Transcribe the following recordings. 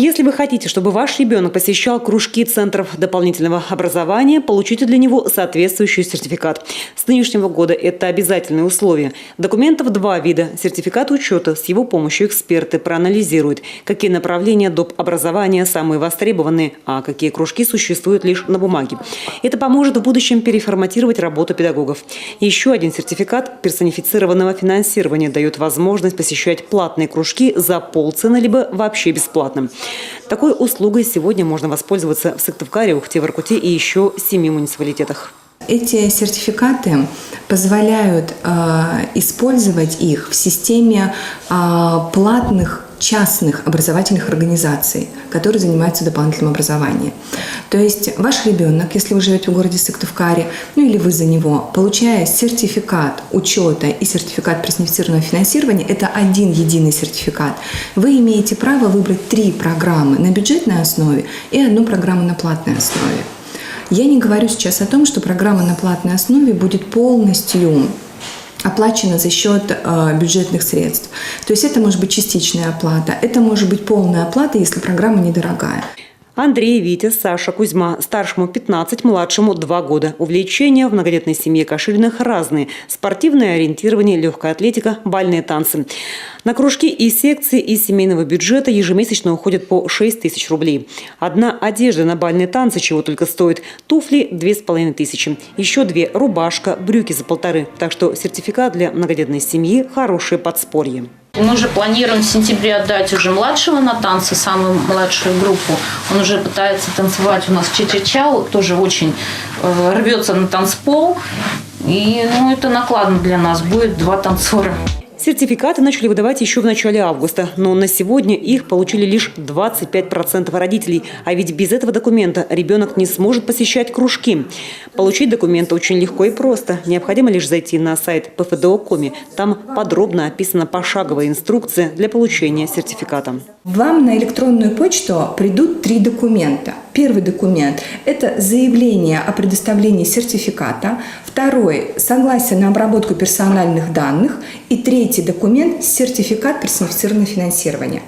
Если вы хотите, чтобы ваш ребенок посещал кружки центров дополнительного образования, получите для него соответствующий сертификат. С нынешнего года это обязательное условие. Документов два вида. Сертификат учета. С его помощью эксперты проанализируют, какие направления доп. Образования самые востребованные, а какие кружки существуют лишь на бумаге. Это поможет в будущем переформатировать работу педагогов. Еще один сертификат персонифицированного финансирования дает возможность посещать платные кружки за полцены либо вообще бесплатно. Такой услугой сегодня можно воспользоваться в Сыктывкаре, Ухте, Воркуте и еще 7 муниципалитетах. Эти сертификаты позволяют использовать их в системе платных частных образовательных организаций, которые занимаются дополнительным образованием. То есть ваш ребенок, если вы живете в городе Сыктывкаре, или вы за него, получая сертификат учета и сертификат персонифицированного финансирования, это один единый сертификат, вы имеете право выбрать 3 программы на бюджетной основе и 1 программу на платной основе. Я не говорю сейчас о том, что программа на платной основе будет полностью оплачена за счет бюджетных средств. То есть это может быть частичная оплата, это может быть полная оплата, если программа недорогая. Андрей, Витя, Саша, Кузьма. Старшему 15, младшему 2 года. Увлечения в многодетной семье Кашириных разные. Спортивное ориентирование, легкая атлетика, бальные танцы. На кружки и секции из семейного бюджета ежемесячно уходят по 6 тысяч рублей. Одна одежда на бальные танцы чего только стоит. Туфли – 2500. Еще 2 – рубашка, брюки за 1500. Так что сертификат для многодетной семьи – хорошее подспорье. Мы уже планируем в сентябре отдать уже младшего на танцы, самую младшую группу. Он уже пытается танцевать у нас ча-ча-ча, тоже очень рвется на танцпол. И это накладно для нас, будет 2 танцора. Сертификаты начали выдавать еще в начале августа, но на сегодня их получили лишь 25% родителей. А ведь без этого документа ребенок не сможет посещать кружки. Получить документы очень легко и просто. Необходимо лишь зайти на сайт ПФДО.коми. Там подробно описана пошаговая инструкция для получения сертификата. Вам на электронную почту придут 3 документа. Первый документ – это заявление о предоставлении сертификата. Второй – согласие на обработку персональных данных. И третий документ – сертификат персонифицированного финансирования.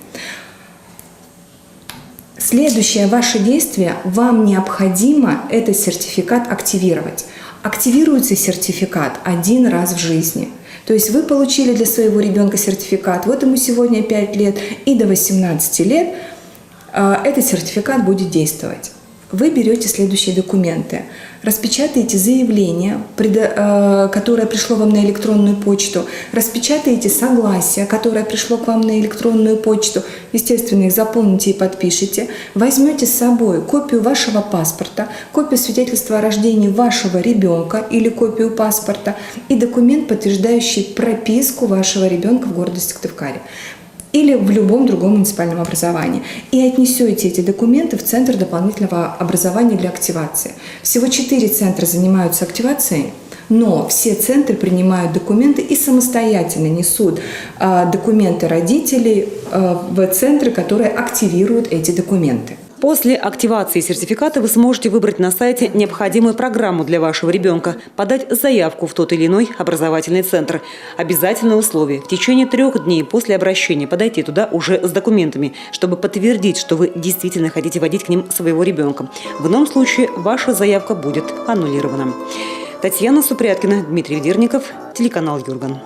Следующее ваше действие – вам необходимо этот сертификат активировать. Активируется сертификат 1 раз в жизни. То есть вы получили для своего ребенка сертификат, вот ему сегодня 5 лет, и до 18 лет этот сертификат будет действовать. Вы берете следующие документы, распечатаете заявление, которое пришло вам на электронную почту, распечатаете согласие, которое пришло к вам на электронную почту, естественно, их заполните и подпишите, возьмете с собой копию вашего паспорта, копию свидетельства о рождении вашего ребенка или копию паспорта и документ, подтверждающий прописку вашего ребенка в городе Сыктывкаре или в любом другом муниципальном образовании. И отнесете эти документы в Центр дополнительного образования для активации. Всего 4 центра занимаются активацией, но все центры принимают документы и самостоятельно несут документы родителей в центры, которые активируют эти документы. После активации сертификата вы сможете выбрать на сайте необходимую программу для вашего ребенка, подать заявку в тот или иной образовательный центр. Обязательное условие – в течение 3 дней после обращения подойти туда уже с документами, чтобы подтвердить, что вы действительно хотите водить к ним своего ребенка. В ином случае ваша заявка будет аннулирована. Татьяна Супряткина, Дмитрий Ведерников, телеканал Юрган.